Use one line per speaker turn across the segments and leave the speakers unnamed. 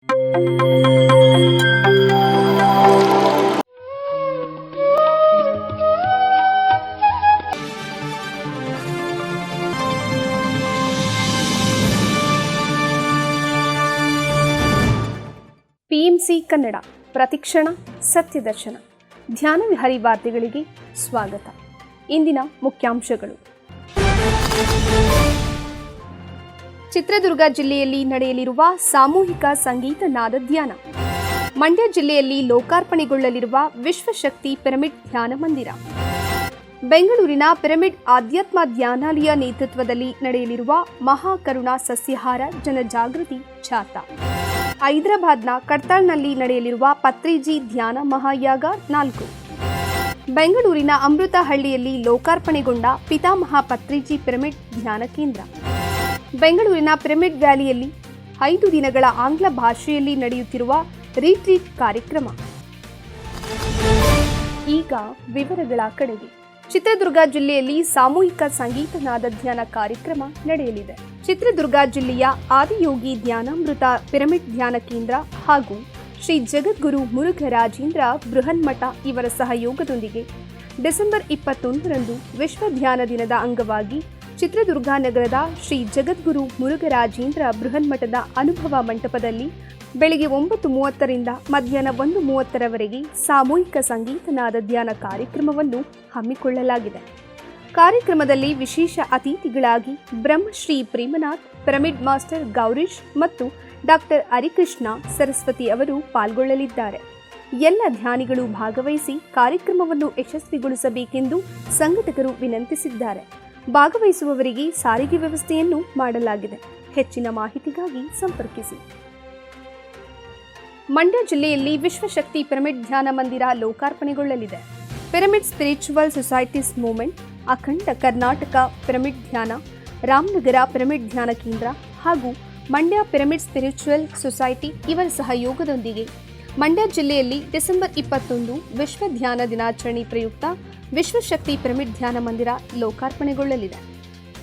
PMC Kannada ಪ್ರತಿಕ್ಷಣ ಸತ್ಯದರ್ಶನ ಧ್ಯಾನ ವಿಹಾರಿ ವಾರ್ತೆಗಳಿಗೆ ಸ್ವಾಗತ. ಇಂದಿನ ಮುಖ್ಯಾಂಶಗಳು. ಚಿತ್ರದುರ್ಗ ಜಿಲ್ಲೆಯಲ್ಲಿ ನಡೆಯಲಿರುವ ಸಾಮೂಹಿಕ ಸಂಗೀತ ನಾದಧ್ಯಾನ. ಮಂಡ್ಯ ಜಿಲ್ಲೆಯಲ್ಲಿ ಲೋಕಾರ್ಪಣೆಗೊಳ್ಳಲಿರುವ ವಿಶ್ವಶಕ್ತಿ ಪಿರಮಿಡ್ ಧ್ಯಾನ ಮಂದಿರ. ಬೆಂಗಳೂರಿನ ಪಿರಮಿಡ್ ಆಧ್ಯಾತ್ಮ ಧ್ಯಾನಾಲಯ ನೇತೃತ್ವದಲ್ಲಿ ನಡೆಯಲಿರುವ ಮಹಾಕರುಣಾ ಸಸ್ಯಾಹಾರ ಜನಜಾಗೃತಿ ಜಾಥಾ. ಹೈದರಾಬಾದ್ನ ಕಡ್ತಾಳ್ನಲ್ಲಿ ನಡೆಯಲಿರುವ ಪತ್ರಿಜಿ ಧ್ಯಾನ ಮಹಾಯಾಗ 4. ಬೆಂಗಳೂರಿನ ಅಮೃತಹಳ್ಳಿಯಲ್ಲಿ ಲೋಕಾರ್ಪಣೆಗೊಂಡ ಪಿತಾಮಹ ಪತ್ರಿಜಿ ಪಿರಮಿಡ್ ಧ್ಯಾನ ಕೇಂದ್ರ. ಬೆಂಗಳೂರಿನ ಪಿರಮಿಡ್ ವ್ಯಾಲಿಯಲ್ಲಿ 5 ದಿನಗಳ ಆಂಗ್ಲ ಭಾಷೆಯಲ್ಲಿ ನಡೆಯುತ್ತಿರುವ ರಿಟ್ರೀಟ್ ಕಾರ್ಯಕ್ರಮ. ಈಗ ವಿವರಗಳ ಕಡೆಗೆ. ಚಿತ್ರದುರ್ಗ ಜಿಲ್ಲೆಯಲ್ಲಿ ಸಾಮೂಹಿಕ ಸಂಗೀತ ನಾದಧ್ಯಾನ ಕಾರ್ಯಕ್ರಮ ನಡೆಯಲಿದೆ. ಚಿತ್ರದುರ್ಗ ಜಿಲ್ಲೆಯ ಆದಿಯೋಗಿ ಧ್ಯಾನಾಮೃತ ಪಿರಮಿಡ್ ಧ್ಯಾನ ಕೇಂದ್ರ ಹಾಗೂ ಶ್ರೀ ಜಗದ್ಗುರು ಮುರುಘರಾಜೇಂದ್ರ ಬೃಹನ್ಮಠ ಇವರ ಸಹಯೋಗದೊಂದಿಗೆ ಡಿಸೆಂಬರ್ 21ರಂದು ವಿಶ್ವ ಧ್ಯಾನ ದಿನದ ಅಂಗವಾಗಿ ಚಿತ್ರದುರ್ಗ ನಗರದ ಶ್ರೀ ಜಗದ್ಗುರು ಮುರುಘರಾಜೇಂದ್ರ ಬೃಹನ್ಮಠದ ಅನುಭವ ಮಂಟಪದಲ್ಲಿ ಬೆಳಿಗ್ಗೆ 9:30ರಿಂದ ಮಧ್ಯಾಹ್ನ 1:30ರವರೆಗೆ ಸಾಮೂಹಿಕ ಸಂಗೀತ ನಾದಧ್ಯಾನ ಕಾರ್ಯಕ್ರಮವನ್ನು ಹಮ್ಮಿಕೊಳ್ಳಲಾಗಿದೆ. ಕಾರ್ಯಕ್ರಮದಲ್ಲಿ ವಿಶೇಷ ಅತಿಥಿಗಳಾಗಿ ಬ್ರಹ್ಮಶ್ರೀ ಪ್ರೇಮನಾಥ್, ಪಿರಮಿಡ್ ಮಾಸ್ಟರ್ ಗೌರೀಶ್ ಮತ್ತು ಡಾಕ್ಟರ್ ಹರಿಕೃಷ್ಣ ಸರಸ್ವತಿ ಅವರು ಪಾಲ್ಗೊಳ್ಳಲಿದ್ದಾರೆ. ಎಲ್ಲ ಧ್ಯಾನಿಗಳು ಭಾಗವಹಿಸಿ ಕಾರ್ಯಕ್ರಮವನ್ನು ಯಶಸ್ವಿಗೊಳಿಸಬೇಕೆಂದು ಸಂಘಟಕರು ವಿನಂತಿಸಿದ್ದಾರೆ. ಭಾಗವಹಿಸುವವರಿಗೆ ಸಾರಿಗೆ ವ್ಯವಸ್ಥೆಯನ್ನು ಮಾಡಲಾಗಿದೆ. ಹೆಚ್ಚಿನ ಮಾಹಿತಿಗಾಗಿ ಸಂಪರ್ಕಿಸಿ. ಮಂಡ್ಯ ಜಿಲ್ಲೆಯಲ್ಲಿ ವಿಶ್ವಶಕ್ತಿ ಪಿರಮಿಡ್ ಧ್ಯಾನ ಮಂದಿರ ಲೋಕಾರ್ಪಣೆಗೊಳ್ಳಲಿದೆ. ಪಿರಮಿಡ್ ಸ್ಪಿರಿಚುವಲ್ ಸೊಸೈಟೀಸ್ ಮೂವ್ಮೆಂಟ್, ಅಖಂಡ ಕರ್ನಾಟಕ ಪಿರಮಿಡ್ ಧ್ಯಾನ, ರಾಮನಗರ ಪಿರಮಿಡ್ ಧ್ಯಾನ ಕೇಂದ್ರ ಹಾಗೂ ಮಂಡ್ಯ ಪಿರಮಿಡ್ ಸ್ಪಿರಿಚುವಲ್ ಸೊಸೈಟಿ ಇವರ ಸಹಯೋಗದೊಂದಿಗೆ ಮಂಡ್ಯ ಜಿಲ್ಲೆಯಲ್ಲಿ ಡಿಸೆಂಬರ್ 21 ವಿಶ್ವ ಧ್ಯಾನ ದಿನಾಚರಣೆ ಪ್ರಯುಕ್ತ ವಿಶ್ವಶಕ್ತಿ ಪಿರಮಿಡ್ ಧ್ಯಾನ ಮಂದಿರ ಲೋಕಾರ್ಪಣೆಗೊಳ್ಳಲಿದೆ.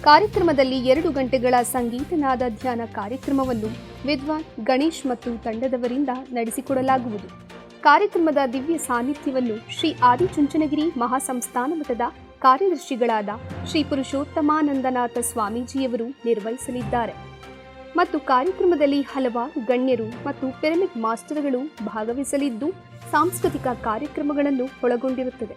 ಕಾರ್ಯಕ್ರಮದಲ್ಲಿ 2 ಗಂಟೆಗಳ ಸಂಗೀತ ನಾದ ಧ್ಯಾನ ಕಾರ್ಯಕ್ರಮವನ್ನು ವಿದ್ವಾನ್ ಗಣೇಶ್ ಮತ್ತು ತಂಡದವರಿಂದ ನಡೆಸಿಕೊಡಲಾಗುವುದು. ಕಾರ್ಯಕ್ರಮದ ದಿವ್ಯ ಸಾನ್ನಿಧ್ಯವನ್ನು ಶ್ರೀ ಆದಿಚುಂಚನಗಿರಿ ಮಹಾಸಂಸ್ಥಾನ ಮಠದ ಕಾರ್ಯದರ್ಶಿಗಳಾದ ಶ್ರೀ ಪುರುಷೋತ್ತಮಾನಂದನಾಥ ಸ್ವಾಮೀಜಿಯವರು ನಿರ್ವಹಿಸಲಿದ್ದಾರೆ ಮತ್ತು ಕಾರ್ಯಕ್ರಮದಲ್ಲಿ ಹಲವಾರು ಗಣ್ಯರು ಮತ್ತು ಪಿರಮಿಡ್ ಮಾಸ್ಟರ್ಗಳು ಭಾಗವಹಿಸಲಿದ್ದು ಸಾಂಸ್ಕೃತಿಕ ಕಾರ್ಯಕ್ರಮಗಳನ್ನು ಒಳಗೊಂಡಿರುತ್ತದೆ.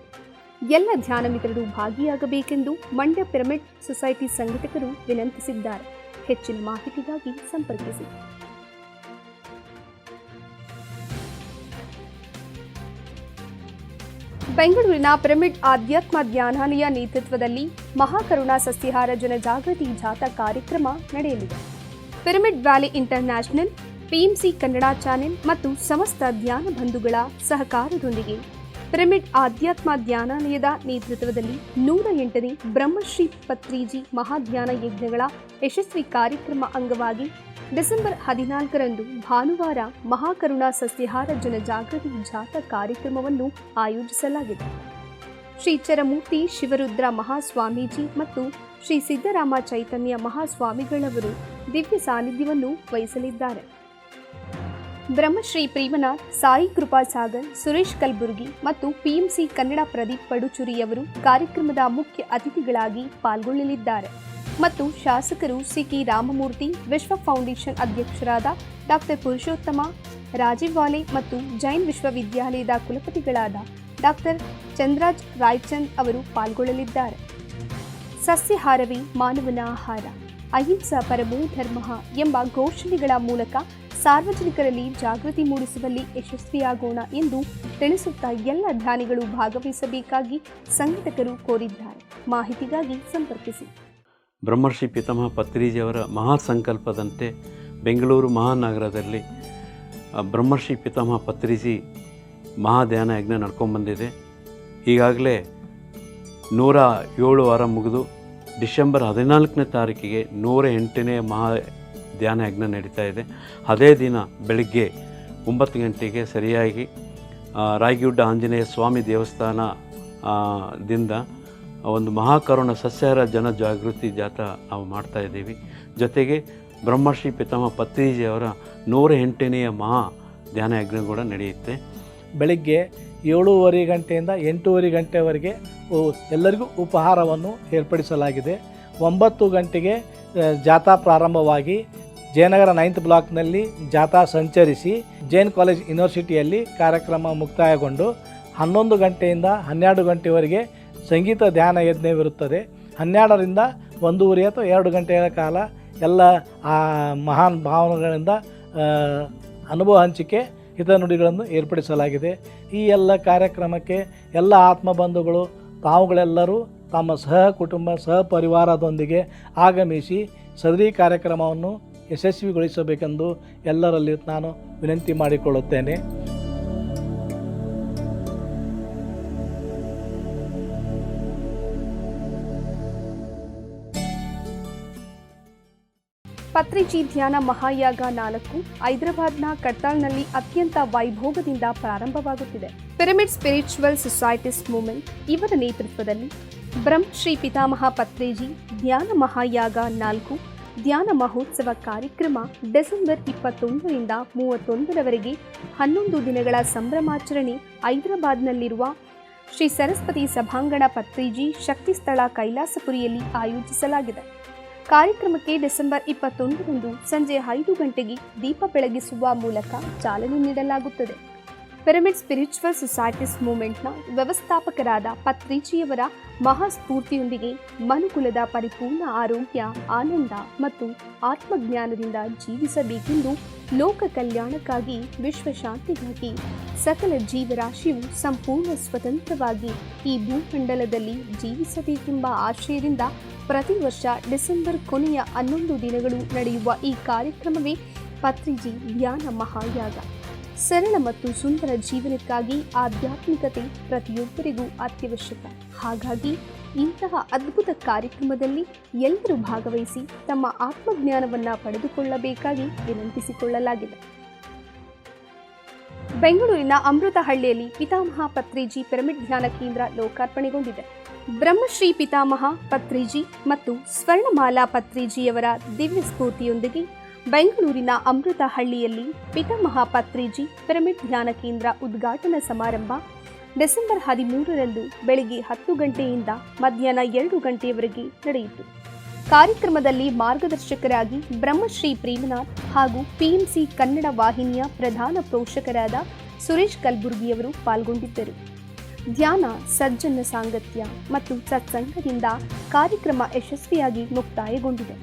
ಎಲ್ಲ ಧ್ಯಾನ ಮಿತ್ರರು ಭಾಗಿಯಾಗಬೇಕೆಂದು ಮಂಡ್ಯ ಪಿರಮಿಡ್ ಸೊಸೈಟಿ ಸಂಘಟಕರು ವಿನಂತಿಸಿದ್ದಾರೆ. ಹೆಚ್ಚಿನ ಮಾಹಿತಿಗಾಗಿ ಸಂಪರ್ಕಿಸಿ. ಬೆಂಗಳೂರಿನ ಪಿರಮಿಡ್ ಆಧ್ಯಾತ್ಮ ಧ್ಯಾನಾಲಯ ನೇತೃತ್ವದಲ್ಲಿ ಮಹಾಕರುಣಾ ಸಸ್ಯಾಹಾರ ಜನಜಾಗೃತಿ ಜಾಥಾ ಕಾರ್ಯಕ್ರಮ ನಡೆಯಲಿದೆ. Pyramid valley international, PMC Kannada channel ಮತ್ತು ಸಮಸ್ತ ಧ್ಯಾನ ಬಂಧುಗಳ ಸಹಕಾರದೊಂದಿಗೆ ಪಿರಮಿಡ್ ಆಧ್ಯಾತ್ಮ ಧ್ಯಾನಾಲಯದ ನೇತೃತ್ವದಲ್ಲಿ 108ನೇ ಬ್ರಹ್ಮಶ್ರೀ ಪತ್ರಿಜಿ ಮಹಾಧ್ಯಾನ ಯಜ್ಞಗಳ ಯಶಸ್ವಿ ಕಾರ್ಯಕ್ರಮ ಅಂಗವಾಗಿ ಡಿಸೆಂಬರ್ 14ರಂದು ಭಾನುವಾರ ಮಹಾಕರುಣಾ ಸಸ್ಯಾಹಾರ ಜನಜಾಗೃತಿ ಜಾಥಾ ಕಾರ್ಯಕ್ರಮವನ್ನು ಆಯೋಜಿಸಲಾಗಿದೆ. ಶ್ರೀ ಚರಮೂರ್ತಿ ಶಿವರುದ್ರ ಮಹಾಸ್ವಾಮೀಜಿ ಮತ್ತು ಶ್ರೀ ಸಿದ್ದರಾಮ ಚೈತನ್ಯ ಮಹಾಸ್ವಾಮಿಗಳವರು ದಿವ್ಯ ಸಾನ್ನಿಧ್ಯವನ್ನು ವಹಿಸಲಿದ್ದಾರೆ. ಬ್ರಹ್ಮಶ್ರೀ ಪ್ರೇಮನಾಥ್, ಸಾಯಿ ಕೃಪಾ ಸಾಗರ್, ಸುರೇಶ್ ಕಲ್ಬುರ್ಗಿ ಮತ್ತು ಪಿಎಂಸಿ ಕನ್ನಡ ಪ್ರದೀಪ್ ಪಡುಚುರಿಯವರು ಕಾರ್ಯಕ್ರಮದ ಮುಖ್ಯ ಅತಿಥಿಗಳಾಗಿ ಪಾಲ್ಗೊಳ್ಳಲಿದ್ದಾರೆ ಮತ್ತು ಶಾಸಕರು ಸಿಕೆ ರಾಮಮೂರ್ತಿ, ವಿಶ್ವ ಫೌಂಡೇಶನ್ ಅಧ್ಯಕ್ಷರಾದ ಡಾಕ್ಟರ್ ಪುರುಷೋತ್ತಮ ರಾಜೀವಾಲೆ ಮತ್ತು ಜೈನ್ ವಿಶ್ವವಿದ್ಯಾಲಯದ ಕುಲಪತಿಗಳಾದ ಡಾಕ್ಟರ್ ಚಂದ್ರಾಜ್ ರಾಯ್ಚಂದ್ ಅವರು ಪಾಲ್ಗೊಳ್ಳಲಿದ್ದಾರೆ. ಸಸ್ಯಾಹಾರವೇ ಮಾನವನ ಆಹಾರ, ಅಹಿಂಸಾ ಪರಮೋ ಧರ್ಮ ಎಂಬ ಘೋಷಣೆಗಳ ಮೂಲಕ ಸಾರ್ವಜನಿಕರಲ್ಲಿ ಜಾಗೃತಿ ಮೂಡಿಸುವಲ್ಲಿ ಯಶಸ್ವಿಯಾಗೋಣ ಎಂದು ತಿಳಿಸುತ್ತಾ ಎಲ್ಲ ಧ್ಯಾನಿಗಳು ಭಾಗವಹಿಸಬೇಕಾಗಿ ಸಂಘಟಕರು ಕೋರಿದ್ದಾರೆ. ಮಾಹಿತಿಗಾಗಿ ಸಂಪರ್ಕಿಸಿ.
ಬ್ರಹ್ಮರ್ಷಿ ಪಿತಾಮಹ ಪತ್ರಿಜಿಯವರ ಮಹಾಸಂಕಲ್ಪದಂತೆ ಬೆಂಗಳೂರು ಮಹಾನಗರದಲ್ಲಿ ಬ್ರಹ್ಮರ್ಷಿ ಪಿತಾಮಹ ಪತ್ರಿಜಿ ಮಹಾಧ್ಯಾನ ಯಜ್ಞ ನಡ್ಕೊಂಡ್ಬಂದಿದೆ. ಈಗಾಗಲೇ 107 ವಾರ ಮುಗಿದು ಡಿಸೆಂಬರ್ 14ನೇ ತಾರೀಕಿಗೆ 108ನೇ ಧ್ಯಾನ ಯಜ್ಞ ನಡೀತಾ ಇದೆ. ಅದೇ ದಿನ ಬೆಳಗ್ಗೆ 9 ಗಂಟೆಗೆ ಸರಿಯಾಗಿ ರಾಯಗುಡ್ಡ ಆಂಜನೇಯ ಸ್ವಾಮಿ ದೇವಸ್ಥಾನದಿಂದ ಒಂದು ಮಹಾಕರುಣ ಸಸ್ಯಾಹಾರ ಜನಜಾಗೃತಿ ಜಾಥಾ ನಾವು ಮಾಡ್ತಾ ಇದ್ದೀವಿ. ಜೊತೆಗೆ ಬ್ರಹ್ಮರ್ಷಿ ಪಿತಾಮಹ ಪತ್ರಿಜಿಯವರ 108ನೇ ಮಹಾ ಧ್ಯಾನ ಯಜ್ಞ ಕೂಡ ನಡೆಯುತ್ತೆ.
ಬೆಳಿಗ್ಗೆ 7:30 ಗಂಟೆಯಿಂದ 8:30 ಗಂಟೆವರೆಗೆ ಎಲ್ಲರಿಗೂ ಉಪಹಾರವನ್ನು ಏರ್ಪಡಿಸಲಾಗಿದೆ. 9 ಗಂಟೆಗೆ ಜಾಥಾ ಪ್ರಾರಂಭವಾಗಿ ಜಯನಗರ 9th ಬ್ಲಾಕ್ನಲ್ಲಿ ಜಾಥಾ ಸಂಚರಿಸಿ ಜೈನ್ ಕಾಲೇಜ್ ಯೂನಿವರ್ಸಿಟಿಯಲ್ಲಿ ಕಾರ್ಯಕ್ರಮ ಮುಕ್ತಾಯಗೊಂಡು 11 ಗಂಟೆಯಿಂದ 12 ಗಂಟೆವರೆಗೆ ಸಂಗೀತ ಧ್ಯಾನ ಯಜ್ಞವಿರುತ್ತದೆ. 12ರಿಂದ 1:30 ಅಥವಾ 2 ಗಂಟೆಗಳ ಕಾಲ ಎಲ್ಲ ಆ ಮಹಾನ್ ಭಾವನೆಗಳಿಂದ ಅನುಭವ ಹಂಚಿಕೆ ಹಿತನುಡಿಗಳನ್ನು ಏರ್ಪಡಿಸಲಾಗಿದೆ. ಈ ಎಲ್ಲ ಕಾರ್ಯಕ್ರಮಕ್ಕೆ ಎಲ್ಲ ಆತ್ಮಬಂಧುಗಳು ತಾವುಗಳೆಲ್ಲರೂ ತಮ್ಮ ಕುಟುಂಬ ಪರಿವಾರದೊಂದಿಗೆ ಆಗಮಿಸಿ ಸದರಿ ಕಾರ್ಯಕ್ರಮವನ್ನು ಯಶಸ್ವಿಗೊಳಿಸಬೇಕೆಂದು ಎಲ್ಲರಲ್ಲಿ ನಾನು ವಿನಂತಿ ಮಾಡಿಕೊಳ್ಳುತ್ತೇನೆ.
ಪತ್ರಿಜಿ ಧ್ಯಾನ ಮಹಾಯಾಗ 4 ಹೈದರಾಬಾದ್ನ ಕಟ್ಟಾಳ್ನಲ್ಲಿ ಅತ್ಯಂತ ವೈಭೋಗದಿಂದ ಪ್ರಾರಂಭವಾಗುತ್ತಿದೆ. ಪಿರಮಿಡ್ ಸ್ಪಿರಿಚುವಲ್ ಸೊಸೈಟೀಸ್ ಮೂವ್ಮೆಂಟ್ ಇವರ ನೇತೃತ್ವದಲ್ಲಿ ಬ್ರಹ್ಮಶ್ರೀ ಪಿತಾಮಹ ಪತ್ರಿಜಿ ಧ್ಯಾನ ಮಹಾಯಾಗ 4 ಧ್ಯಾನ ಮಹೋತ್ಸವ ಕಾರ್ಯಕ್ರಮ ಡಿಸೆಂಬರ್ 21ರಿಂದ 31ರವರೆಗೆ 11 ದಿನಗಳ ಸಂಭ್ರಮಾಚರಣೆ ಹೈದರಾಬಾದ್ನಲ್ಲಿರುವ ಶ್ರೀ ಸರಸ್ವತಿ ಸಭಾಂಗಣ ಪತ್ರಿಜಿ ಶಕ್ತಿ ಸ್ಥಳ ಕೈಲಾಸಪುರಿಯಲ್ಲಿ ಆಯೋಜಿಸಲಾಗಿದೆ. ಕಾರ್ಯಕ್ರಮಕ್ಕೆ ಡಿಸೆಂಬರ್ 21ರಂದು ಸಂಜೆ 5 ಗಂಟೆಗೆ ದೀಪ ಬೆಳಗಿಸುವ ಮೂಲಕ ಚಾಲನೆ ನೀಡಲಾಗುತ್ತದೆ. ಪಿರಮಿಡ್ ಸ್ಪಿರಿಚುವಲ್ ಸೊಸೈಟೀಸ್ ಮೂವ್ಮೆಂಟ್ನ ವ್ಯವಸ್ಥಾಪಕರಾದ ಪತ್ರಿಜಿಯವರ ಮಹಾಸ್ಫೂರ್ತಿಯೊಂದಿಗೆ ಮನುಕುಲದ ಪರಿಪೂರ್ಣ ಆರೋಗ್ಯ, ಆನಂದ ಮತ್ತು ಆತ್ಮಜ್ಞಾನದಿಂದ ಜೀವಿಸಬೇಕೆಂದು ಲೋಕ ಕಲ್ಯಾಣಕ್ಕಾಗಿ ವಿಶ್ವಶಾಂತಿಗಾಗಿ ಸಕಲ ಜೀವರಾಶಿಯು ಸಂಪೂರ್ಣ ಸ್ವತಂತ್ರವಾಗಿ ಈ ಭೂಮಂಡಲದಲ್ಲಿ ಜೀವಿಸಬೇಕೆಂಬ ಆಶಯದಿಂದ ಪ್ರತಿ ವರ್ಷ ಡಿಸೆಂಬರ್ ಕೊನೆಯ 11 ದಿನಗಳು ನಡೆಯುವ ಈ ಕಾರ್ಯಕ್ರಮವೇ ಪತ್ರಿಜಿ ಧ್ಯಾನ ಮಹಾಯಾಗ. ಸರಳ ಮತ್ತು ಸುಂದರ ಜೀವನಕ್ಕಾಗಿ ಆಧ್ಯಾತ್ಮಿಕತೆ ಪ್ರತಿಯೊಬ್ಬರಿಗೂ ಅತ್ಯವಶ್ಯಕ. ಹಾಗಾಗಿ ಇಂತಹ ಅದ್ಭುತ ಕಾರ್ಯಕ್ರಮದಲ್ಲಿ ಎಲ್ಲರೂ ಭಾಗವಹಿಸಿ ತಮ್ಮ ಆತ್ಮಜ್ಞಾನವನ್ನು ಪಡೆದುಕೊಳ್ಳಬೇಕಾಗಿ ವಿನಂತಿಸಿಕೊಳ್ಳಲಾಗಿದೆ. ಬೆಂಗಳೂರಿನ ಅಮೃತಹಳ್ಳಿಯಲ್ಲಿ ಪಿತಾಮಹ ಪತ್ರಿಜಿ ಪಿರಮಿಡ್ ಧ್ಯಾನ ಕೇಂದ್ರ ಲೋಕಾರ್ಪಣೆಗೊಂಡಿದೆ. ಬ್ರಹ್ಮಶ್ರೀ ಪಿತಾಮಹ ಪತ್ರಿಜಿ ಮತ್ತು ಸ್ವರ್ಣಮಾಲಾ ಪತ್ರಿಜಿಯವರ ದಿವ್ಯ ಸ್ಫೂರ್ತಿಯೊಂದಿಗೆ ಬೆಂಗಳೂರಿನ ಅಮೃತಹಳ್ಳಿಯಲ್ಲಿ ಪಿತಾಮಹ ಪತ್ರಿಜಿ ಪಿರಮಿಡ್ ಧ್ಯಾನ ಕೇಂದ್ರ ಉದ್ಘಾಟನಾ ಸಮಾರಂಭ ಡಿಸೆಂಬರ್ 13ರಂದು ಬೆಳಗ್ಗೆ 10 ಗಂಟೆಯಿಂದ ಮಧ್ಯಾಹ್ನ 2 ಗಂಟೆಯವರೆಗೆ ನಡೆಯಿತು. ಕಾರ್ಯಕ್ರಮದಲ್ಲಿ ಮಾರ್ಗದರ್ಶಕರಾಗಿ ಬ್ರಹ್ಮಶ್ರೀ ಪ್ರೇಮನಾಥ್ ಹಾಗೂ ಪಿಎಂಸಿ ಕನ್ನಡ ವಾಹಿನಿಯ ಪ್ರಧಾನ ಪೋಷಕರಾದ ಸುರೇಶ್ ಕಲ್ಬುರ್ಗಿಯವರು ಪಾಲ್ಗೊಂಡಿದ್ದರು. ಧ್ಯಾನ, ಸಜ್ಜನ ಸಾಂಗತ್ಯ ಮತ್ತು ಸತ್ಸಂಗದಿಂದ ಕಾರ್ಯಕ್ರಮ ಯಶಸ್ವಿಯಾಗಿ ಮುಕ್ತಾಯಗೊಂಡಿದೆ.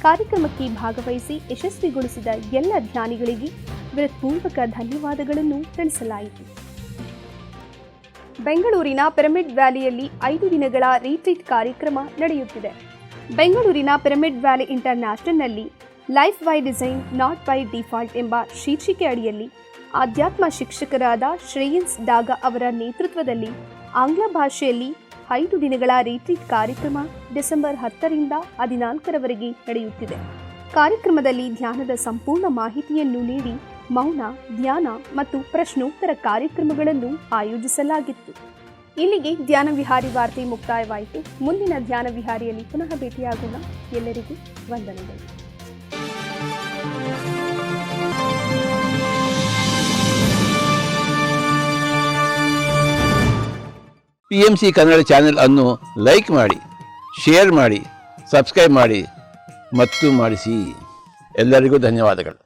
ಕಾರ್ಯಕ್ರಮಕ್ಕೆ ಭಾಗವಹಿಸಿ ಯಶಸ್ವಿಗೊಳಿಸಿದ ಎಲ್ಲ ಧ್ಯಾನಿಗಳಿಗೆ ಹೃತ್ಪೂರ್ವಕ ಧನ್ಯವಾದಗಳನ್ನು ತಿಳಿಸಲಾಯಿತು. ಬೆಂಗಳೂರಿನ ಪಿರಮಿಡ್ ವ್ಯಾಲಿಯಲ್ಲಿ 5 ದಿನಗಳ ರೀಟ್ರೀಟ್ ಕಾರ್ಯಕ್ರಮ ನಡೆಯುತ್ತಿದೆ. ಬೆಂಗಳೂರಿನ ಪಿರಮಿಡ್ ವ್ಯಾಲಿ ಇಂಟರ್ನ್ಯಾಷನಲ್ನಲ್ಲಿ life by design not by default ಎಂಬ ಶೀರ್ಷಿಕೆ ಅಡಿಯಲ್ಲಿ ಆಧ್ಯಾತ್ಮ ಶಿಕ್ಷಕರಾದ ಶ್ರೇಯನ್ಸ್ ಡಾಗ ಅವರ ನೇತೃತ್ವದಲ್ಲಿ ಆಂಗ್ಲ ಭಾಷೆಯಲ್ಲಿ 5 ದಿನಗಳ ರೀಟ್ರೀಟ್ ಕಾರ್ಯಕ್ರಮ ಡಿಸೆಂಬರ್ 10ರಿಂದ 14ರವರೆಗೆ ನಡೆಯುತ್ತಿದೆ. ಕಾರ್ಯಕ್ರಮದಲ್ಲಿ ಧ್ಯಾನದ ಸಂಪೂರ್ಣ ಮಾಹಿತಿಯನ್ನು ನೀಡಿ ಮೌನ, ಧ್ಯಾನ ಮತ್ತು ಪ್ರಶ್ನೋತ್ತರ ಕಾರ್ಯಕ್ರಮಗಳನ್ನು ಆಯೋಜಿಸಲಾಗಿತ್ತು. ಇಲ್ಲಿಗೆ ಧ್ಯಾನ ವಿಹಾರಿ ವಾರ್ತೆ ಮುಕ್ತಾಯವಾಯಿತು. ಮುಂದಿನ ಧ್ಯಾನ ವಿಹಾರಿಯಲ್ಲಿ ಪುನಃ ಭೇಟಿಯಾಗೋಣ. ಎಲ್ಲರಿಗೂ ವಂದನೆಗಳು.
PMC ಕನ್ನಡ ಚಾನೆಲ್ ಅನ್ನು ಲೈಕ್ ಮಾಡಿ, ಶೇರ್ ಮಾಡಿ, ಸಬ್ಸ್ಕ್ರೈಬ್ ಮಾಡಿ ಮತ್ತು ಮಾಡಿಸಿ. ಎಲ್ಲರಿಗೂ ಧನ್ಯವಾದಗಳು.